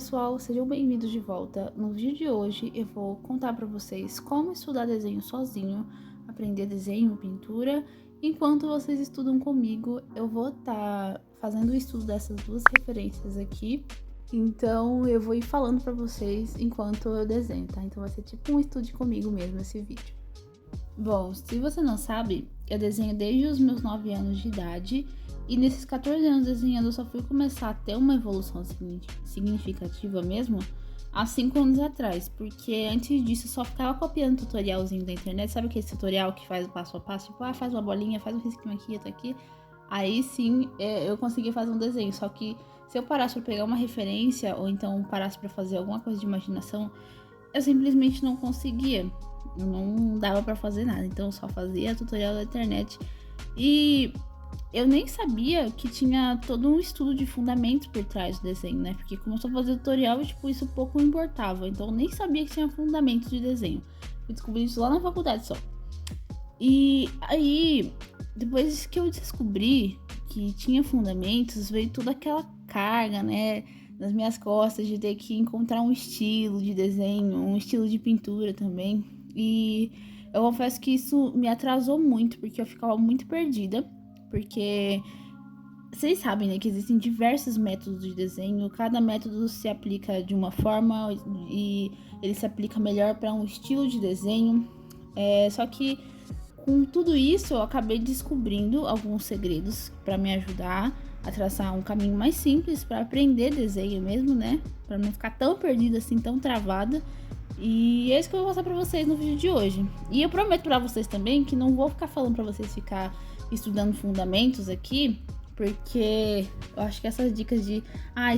pessoal, sejam bem-vindos de volta. No vídeo de hoje eu vou contar para vocês como estudar desenho sozinho, aprender desenho, pintura. Enquanto vocês estudam comigo, eu vou estar fazendo o estudo dessas duas referências aqui. Então eu vou ir falando para vocês enquanto eu desenho, tá? Então vai ser tipo um estudo comigo mesmo esse vídeo. Bom, se você não sabe, eu desenho desde os meus 9 anos de idade. E nesses 14 anos desenhando, eu só fui começar a ter uma evolução significativa mesmo há 5 anos atrás. Porque antes disso eu só ficava copiando tutorialzinho da internet. Sabe aquele tutorial que faz o passo a passo? Tipo, faz uma bolinha, faz um risquinho aqui, outro aqui. Aí sim, eu conseguia fazer um desenho. Só que se eu parasse pra pegar uma referência, ou então parasse pra fazer alguma coisa de imaginação, eu simplesmente não conseguia. Eu não dava pra fazer nada. Então eu só fazia tutorial da internet. E eu nem sabia que tinha todo um estudo de fundamentos por trás do desenho, né? Porque como eu só fazia tutorial, tipo, isso pouco importava. Então eu nem sabia que tinha fundamentos de desenho. Fui descobrir isso lá na faculdade só. E aí, depois que eu descobri que tinha fundamentos, veio toda aquela carga, né? Nas minhas costas de ter que encontrar um estilo de desenho, um estilo de pintura também. E eu confesso que isso me atrasou muito, porque eu ficava muito perdida. Porque vocês sabem, né, que existem diversos métodos de desenho, cada método se aplica de uma forma e ele se aplica melhor para um estilo de desenho. Só que com tudo isso eu acabei descobrindo alguns segredos para me ajudar a traçar um caminho mais simples para aprender desenho mesmo, né? Para não ficar tão perdida assim, tão travada. E é isso que eu vou mostrar pra vocês no vídeo de hoje. E eu prometo pra vocês também que não vou ficar falando pra vocês ficar estudando fundamentos aqui, porque eu acho que essas dicas de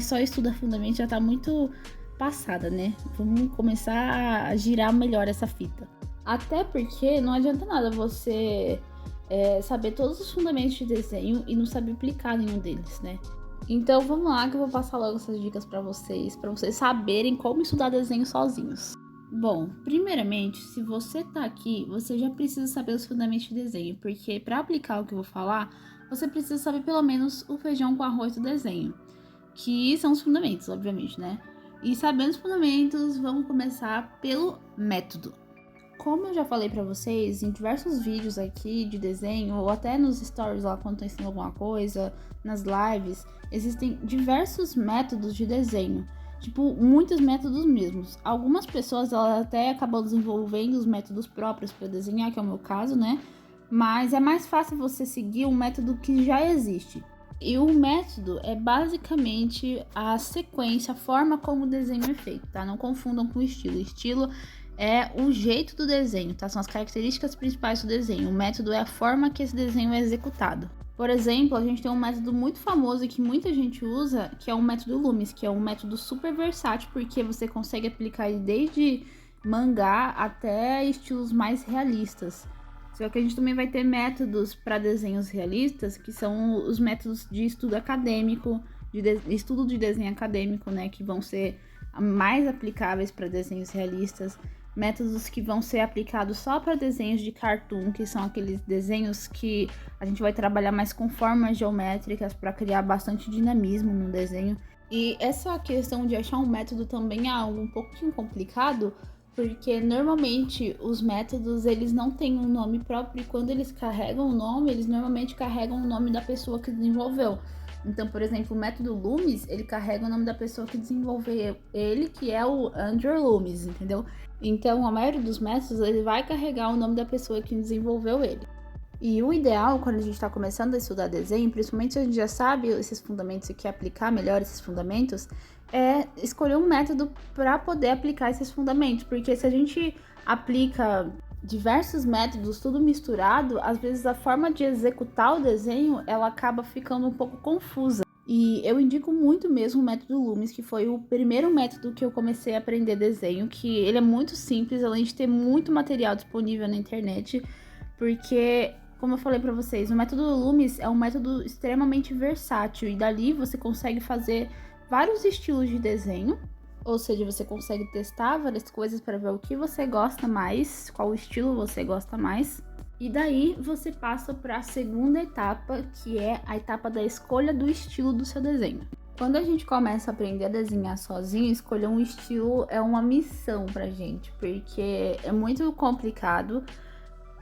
só estuda fundamentos já tá muito passada, né? Vamos começar a girar melhor essa fita. Até porque não adianta nada você saber todos os fundamentos de desenho e não saber aplicar nenhum deles, né? Então vamos lá que eu vou passar logo essas dicas pra vocês saberem como estudar desenho sozinhos. Bom, primeiramente, se você tá aqui, você já precisa saber os fundamentos de desenho, porque para aplicar o que eu vou falar, você precisa saber pelo menos o feijão com arroz do desenho, que são os fundamentos, obviamente, né? E sabendo os fundamentos, vamos começar pelo método. Como eu já falei pra vocês em diversos vídeos aqui de desenho, ou até nos stories lá quando tô ensinando alguma coisa, nas lives, existem diversos métodos de desenho. Tipo, muitos métodos mesmos. Algumas pessoas elas até acabam desenvolvendo os métodos próprios para desenhar, que é o meu caso, né? Mas é mais fácil você seguir um método que já existe. E o método é basicamente a sequência, a forma como o desenho é feito, tá? Não confundam com o estilo. O estilo é o jeito do desenho, tá? São as características principais do desenho. O método é a forma que esse desenho é executado. Por exemplo, a gente tem um método muito famoso e que muita gente usa, que é o método Loomis, que é um método super versátil, porque você consegue aplicar ele desde mangá até estilos mais realistas. Só que a gente também vai ter métodos para desenhos realistas, que são os métodos de estudo acadêmico, estudo de desenho acadêmico, né, que vão ser mais aplicáveis para desenhos realistas. Métodos que vão ser aplicados só para desenhos de cartoon, que são aqueles desenhos que a gente vai trabalhar mais com formas geométricas para criar bastante dinamismo no desenho. E essa questão de achar um método também é algo um pouquinho complicado, porque normalmente os métodos eles não têm um nome próprio e quando eles carregam o nome, eles normalmente carregam o nome da pessoa que desenvolveu. Então, por exemplo, o método Loomis, ele carrega o nome da pessoa que desenvolveu ele, que é o Andrew Loomis, entendeu? Então, a maioria dos métodos, ele vai carregar o nome da pessoa que desenvolveu ele. E o ideal, quando a gente está começando a estudar desenho, principalmente se a gente já sabe esses fundamentos e quer aplicar melhor esses fundamentos, é escolher um método para poder aplicar esses fundamentos. Porque se a gente aplica diversos métodos, tudo misturado, às vezes a forma de executar o desenho, ela acaba ficando um pouco confusa. E eu indico muito mesmo o método Loomis, que foi o primeiro método que eu comecei a aprender desenho, que ele é muito simples, além de ter muito material disponível na internet, porque, como eu falei pra vocês, o método Loomis é um método extremamente versátil, e dali você consegue fazer vários estilos de desenho. Ou seja, você consegue testar várias coisas para ver o que você gosta mais, qual estilo você gosta mais. E daí você passa para a segunda etapa, que é a etapa da escolha do estilo do seu desenho. Quando a gente começa a aprender a desenhar sozinho, escolher um estilo é uma missão pra gente, porque é muito complicado,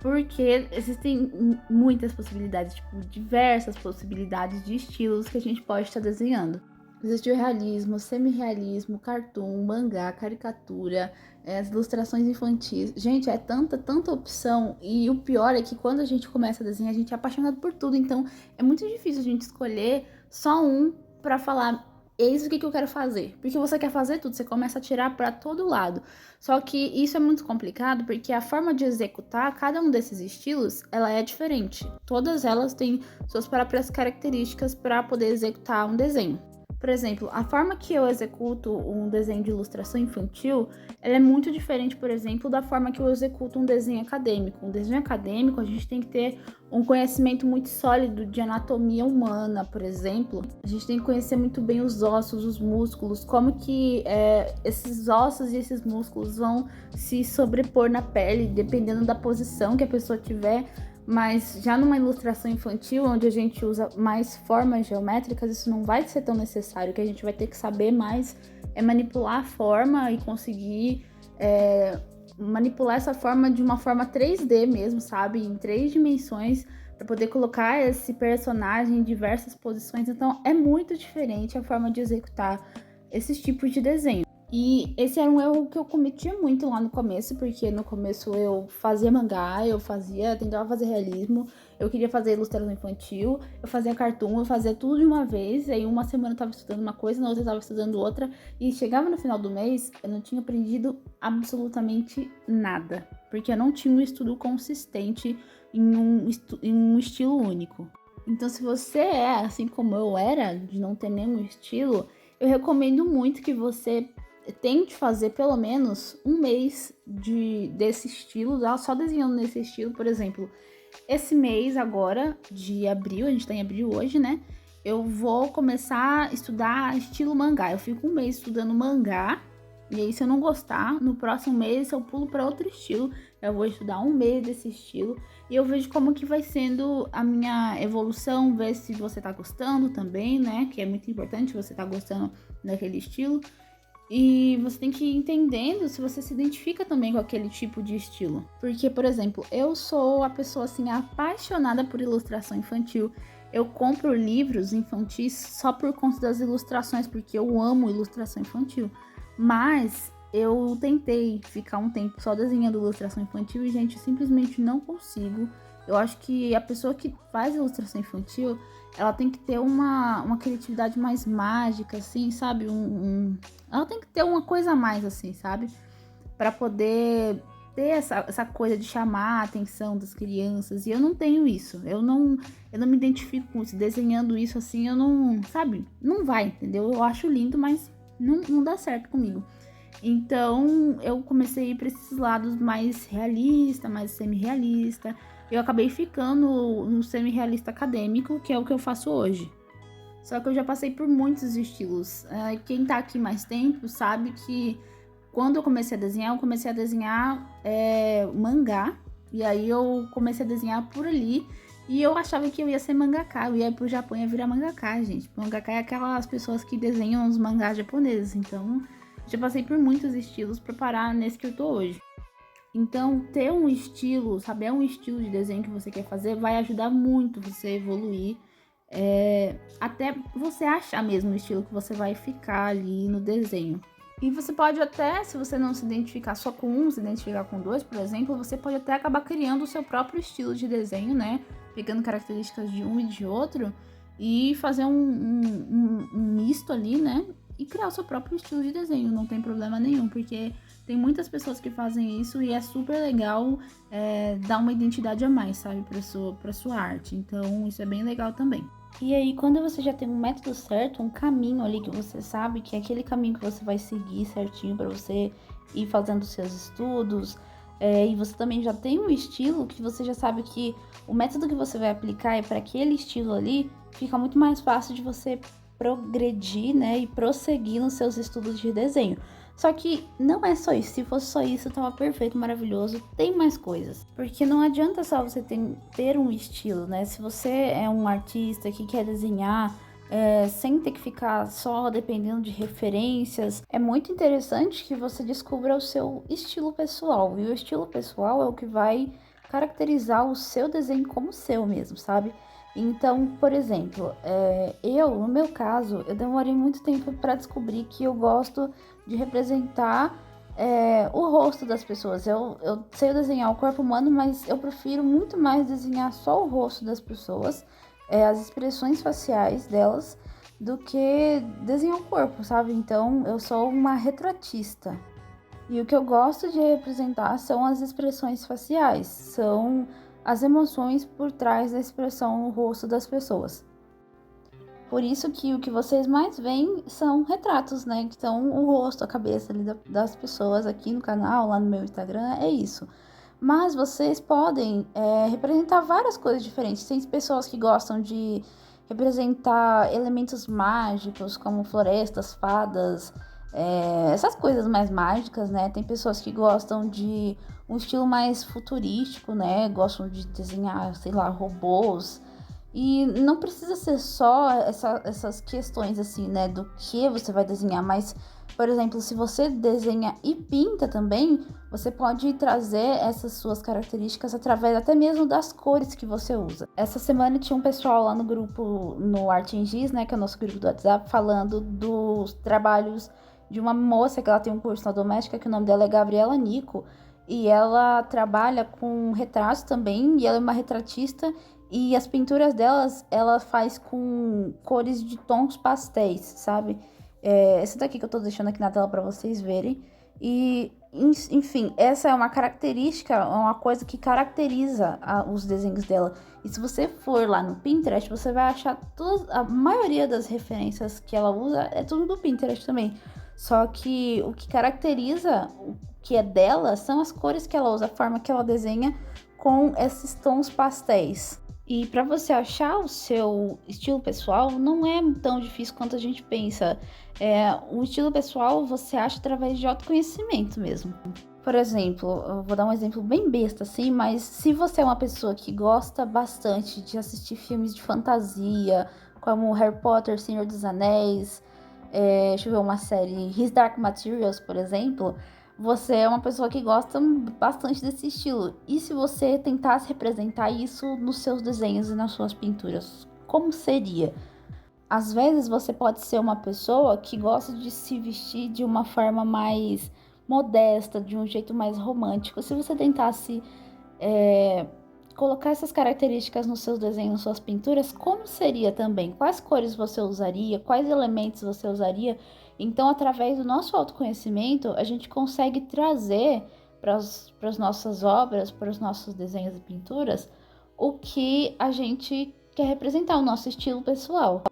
porque existem muitas possibilidades, tipo, diversas possibilidades de estilos que a gente pode estar desenhando. Existe o realismo, semi-realismo, cartoon, mangá, caricatura, as ilustrações infantis. Gente, é tanta opção. E o pior é que quando a gente começa a desenhar, a gente é apaixonado por tudo. Então, é muito difícil a gente escolher só um pra falar, eis o que eu quero fazer. Porque você quer fazer tudo, você começa a tirar pra todo lado. Só que isso é muito complicado, porque a forma de executar cada um desses estilos, ela é diferente. Todas elas têm suas próprias características para poder executar um desenho. Por exemplo, a forma que eu executo um desenho de ilustração infantil, ela é muito diferente, por exemplo, da forma que eu executo um desenho acadêmico. Um desenho acadêmico, a gente tem que ter um conhecimento muito sólido de anatomia humana, por exemplo. A gente tem que conhecer muito bem os ossos, os músculos, como que esses ossos e esses músculos vão se sobrepor na pele, dependendo da posição que a pessoa tiver. Mas já numa ilustração infantil, onde a gente usa mais formas geométricas, isso não vai ser tão necessário. O que a gente vai ter que saber mais é manipular a forma e conseguir manipular essa forma de uma forma 3D mesmo, sabe? Em 3 dimensões, para poder colocar esse personagem em diversas posições. Então, é muito diferente a forma de executar esses tipos de desenho. E esse era um erro que eu cometia muito lá no começo, porque no começo eu fazia mangá, tentava fazer realismo, eu queria fazer ilustração infantil, eu fazia cartoon, eu fazia tudo de uma vez, aí uma semana eu tava estudando uma coisa, na outra eu tava estudando outra, e chegava no final do mês, eu não tinha aprendido absolutamente nada, porque eu não tinha um estudo consistente em um estilo único. Então, se você é assim como eu era, de não ter nenhum estilo, eu recomendo muito que você tente fazer pelo menos um mês desse estilo, só desenhando nesse estilo. Por exemplo, esse mês agora, de abril, a gente tá em abril hoje, né? Eu vou começar a estudar estilo mangá. Eu fico um mês estudando mangá, e aí se eu não gostar, no próximo mês eu pulo para outro estilo. Eu vou estudar um mês desse estilo e eu vejo como que vai sendo a minha evolução, ver se você tá gostando também, né? Que é muito importante você tá gostando daquele estilo. E você tem que ir entendendo se você se identifica também com aquele tipo de estilo. Porque, por exemplo, eu sou a pessoa assim apaixonada por ilustração infantil. Eu compro livros infantis só por conta das ilustrações, porque eu amo ilustração infantil. Mas eu tentei ficar um tempo só desenhando ilustração infantil e, gente, eu simplesmente não consigo. Eu acho que a pessoa que faz ilustração infantil, ela tem que ter uma criatividade mais mágica, assim, sabe? Ela tem que ter uma coisa a mais, assim, sabe? Para poder ter essa coisa de chamar a atenção das crianças. E eu não tenho isso. Eu não me identifico com isso. Desenhando isso, assim, eu não... Sabe? Não vai, entendeu? Eu acho lindo, mas não dá certo comigo. Então, eu comecei a ir para esses lados mais realista, mais semi-realista. Eu acabei ficando no semi-realista acadêmico, que é o que eu faço hoje. Só que eu já passei por muitos estilos. Quem tá aqui mais tempo sabe que quando eu comecei a desenhar mangá. E aí eu comecei a desenhar por ali. E eu achava que eu ia ser mangaka. Eu ia pro Japão e ia virar mangaka, gente. Mangaka é aquelas pessoas que desenham os mangás japoneses. Então, já passei por muitos estilos para parar nesse que eu tô hoje. Então, ter um estilo, saber um estilo de desenho que você quer fazer, vai ajudar muito você a evoluir. Até você achar mesmo o estilo que você vai ficar ali no desenho. E você pode até, se você não se identificar só com um, se identificar com dois, por exemplo, você pode até acabar criando o seu próprio estilo de desenho, né? Pegando características de um e de outro e fazer um misto ali, né? E criar o seu próprio estilo de desenho, não tem problema nenhum, porque tem muitas pessoas que fazem isso e é super legal dar uma identidade a mais, sabe, pra sua arte. Então, isso é bem legal também. E aí, quando você já tem um método certo, um caminho ali que você sabe que é aquele caminho que você vai seguir certinho para você ir fazendo seus estudos, e você também já tem um estilo que você já sabe que o método que você vai aplicar é para aquele estilo ali, fica muito mais fácil de você progredir, né, e prosseguir nos seus estudos de desenho. Só que não é só isso. Se fosse só isso, tava perfeito, maravilhoso. Tem mais coisas. Porque não adianta só você ter um estilo, né? Se você é um artista que quer desenhar sem ter que ficar só dependendo de referências. É muito interessante que você descubra o seu estilo pessoal, e o estilo pessoal é o que vai caracterizar o seu desenho como seu mesmo, sabe? Então, por exemplo, no meu caso, eu demorei muito tempo para descobrir que eu gosto de representar o rosto das pessoas. Eu sei desenhar o corpo humano, mas eu prefiro muito mais desenhar só o rosto das pessoas, as expressões faciais delas, do que desenhar o corpo, sabe? Então, eu sou uma retratista. E o que eu gosto de representar são as expressões faciais, são as emoções por trás da expressão no rosto das pessoas. Por isso que o que vocês mais veem são retratos, né? Então, o rosto, a cabeça ali das pessoas aqui no canal, lá no meu Instagram, é isso. Mas vocês podem representar várias coisas diferentes. Tem pessoas que gostam de representar elementos mágicos, como florestas, fadas, essas coisas mais mágicas, né? Tem pessoas que gostam de um estilo mais futurístico, né? Gostam de desenhar, sei lá, robôs. E não precisa ser só essas questões, assim, né? Do que você vai desenhar, mas, por exemplo, se você desenha e pinta também, você pode trazer essas suas características através até mesmo das cores que você usa. Essa semana tinha um pessoal lá no grupo, no Arte em Giz, né? Que é o nosso grupo do WhatsApp, falando dos trabalhos de uma moça que ela tem um curso na doméstica, que o nome dela é Gabriela Nico. E ela trabalha com retratos também, e ela é uma retratista. E as pinturas delas, ela faz com cores de tons pastéis, sabe? Essa daqui que eu tô deixando aqui na tela pra vocês verem. E, enfim, essa é uma característica, é uma coisa que caracteriza os desenhos dela. E se você for lá no Pinterest, você vai achar a maioria das referências que ela usa é tudo do Pinterest também. Só que o que caracteriza o que é dela são as cores que ela usa, a forma que ela desenha com esses tons pastéis. E para você achar o seu estilo pessoal, não é tão difícil quanto a gente pensa. O estilo pessoal você acha através de autoconhecimento mesmo. Por exemplo, eu vou dar um exemplo bem besta assim, mas se você é uma pessoa que gosta bastante de assistir filmes de fantasia, como Harry Potter, Senhor dos Anéis, deixa eu ver uma série, His Dark Materials, por exemplo, você é uma pessoa que gosta bastante desse estilo. E se você tentasse representar isso nos seus desenhos e nas suas pinturas, como seria? Às vezes você pode ser uma pessoa que gosta de se vestir de uma forma mais modesta, de um jeito mais romântico. Se você tentasse colocar essas características nos seus desenhos, nas suas pinturas, como seria também? Quais cores você usaria? Quais elementos você usaria? Então, através do nosso autoconhecimento, a gente consegue trazer para as nossas obras, para os nossos desenhos e pinturas, o que a gente quer representar, o nosso estilo pessoal.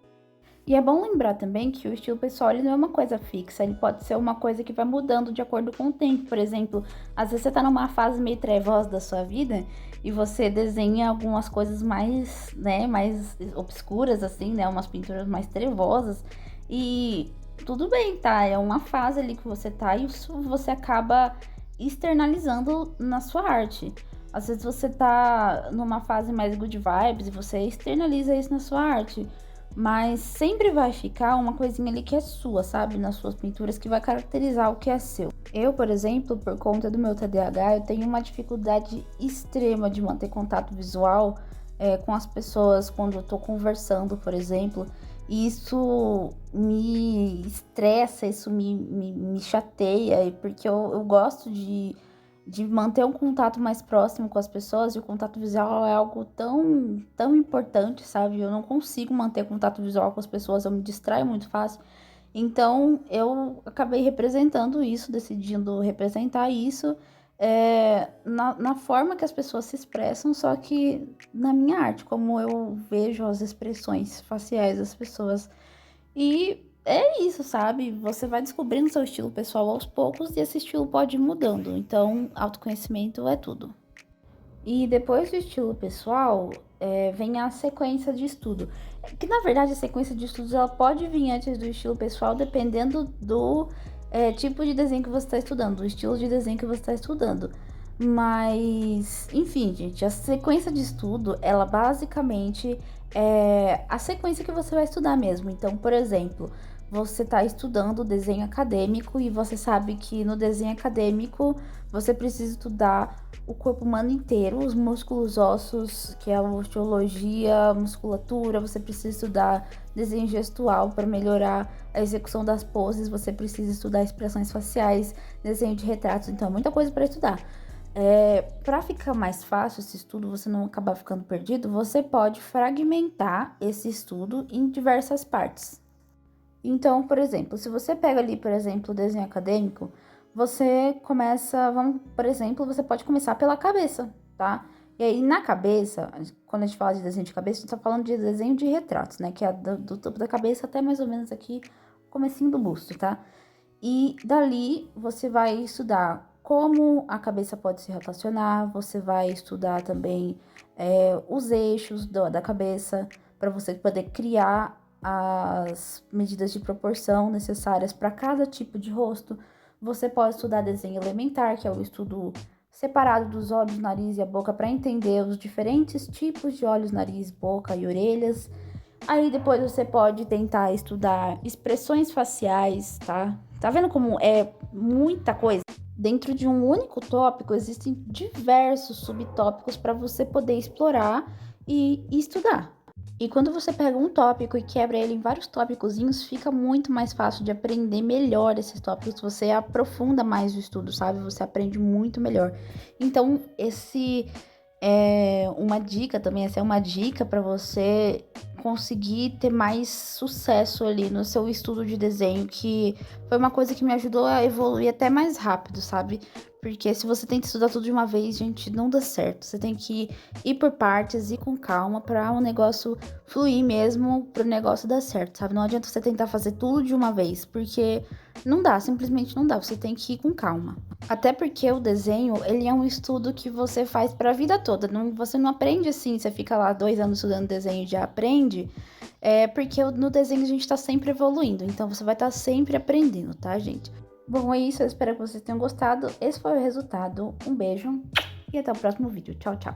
E é bom lembrar também que o estilo pessoal ele não é uma coisa fixa, ele pode ser uma coisa que vai mudando de acordo com o tempo. Por exemplo, às vezes você tá numa fase meio trevosa da sua vida e você desenha algumas coisas mais, né, mais obscuras, assim, né, umas pinturas mais trevosas. E tudo bem, tá? É uma fase ali que você tá e isso você acaba externalizando na sua arte. Às vezes você tá numa fase mais good vibes e você externaliza isso na sua arte. Mas sempre vai ficar uma coisinha ali que é sua, sabe? Nas suas pinturas, que vai caracterizar o que é seu. Eu, por exemplo, por conta do meu TDAH, eu tenho uma dificuldade extrema de manter contato visual com as pessoas quando eu tô conversando, por exemplo. E isso me estressa, isso me chateia, porque eu gosto de manter um contato mais próximo com as pessoas, e o contato visual é algo tão, tão importante, sabe? Eu não consigo manter contato visual com as pessoas, eu me distraio muito fácil. Então, eu acabei representando isso, decidindo representar isso na forma que as pessoas se expressam, só que na minha arte, como eu vejo as expressões faciais das pessoas. E é isso, sabe? Você vai descobrindo seu estilo pessoal aos poucos e esse estilo pode ir mudando. Então, autoconhecimento é tudo. E depois do estilo pessoal, vem a sequência de estudo. Que na verdade a sequência de estudos ela pode vir antes do estilo pessoal, dependendo do tipo de desenho que você está estudando, do estilo de desenho que você está estudando. Mas, enfim, gente, a sequência de estudo, ela basicamente é a sequência que você vai estudar mesmo. Então, por exemplo, você está estudando desenho acadêmico e você sabe que no desenho acadêmico você precisa estudar o corpo humano inteiro, os músculos, ossos, que é a osteologia, musculatura, você precisa estudar desenho gestual para melhorar a execução das poses, você precisa estudar expressões faciais, desenho de retratos, então é muita coisa para estudar. Para ficar mais fácil esse estudo, você não acabar ficando perdido, você pode fragmentar esse estudo em diversas partes. Então, por exemplo, se você pega ali, por exemplo, o desenho acadêmico, você começa, vamos, por exemplo, você pode começar pela cabeça, tá? E aí, na cabeça, quando a gente fala de desenho de cabeça, a gente tá falando de desenho de retratos, né? Que é do topo da cabeça até mais ou menos aqui, o comecinho do busto, tá? E dali você vai estudar como a cabeça pode se relacionar, você vai estudar também os eixos da cabeça, para você poder criar as medidas de proporção necessárias para cada tipo de rosto. Você pode estudar desenho elementar, que é o estudo separado dos olhos, nariz e a boca, para entender os diferentes tipos de olhos, nariz, boca e orelhas. Aí depois você pode tentar estudar expressões faciais, tá? Tá vendo como é muita coisa? Dentro de um único tópico existem diversos subtópicos para você poder explorar e estudar. E quando você pega um tópico e quebra ele em vários tópicozinhos, fica muito mais fácil de aprender melhor esses tópicos. Você aprofunda mais o estudo, sabe? Você aprende muito melhor. Então, esse é uma dica também, essa é uma dica para você conseguir ter mais sucesso ali no seu estudo de desenho, que foi uma coisa que me ajudou a evoluir até mais rápido, sabe? Porque se você tenta estudar tudo de uma vez, gente, não dá certo. Você tem que ir por partes, ir com calma para o negócio fluir mesmo, para o negócio dar certo, sabe? Não adianta você tentar fazer tudo de uma vez, porque não dá, simplesmente não dá. Você tem que ir com calma. Até porque o desenho, ele é um estudo que você faz para a vida toda. Não, você não aprende assim, você fica lá 2 anos estudando desenho e já aprende. Porque no desenho a gente está sempre evoluindo. Então você vai estar sempre aprendendo, tá, gente? Bom, é isso. Eu espero que vocês tenham gostado. Esse foi o resultado. Um beijo e até o próximo vídeo. Tchau, tchau.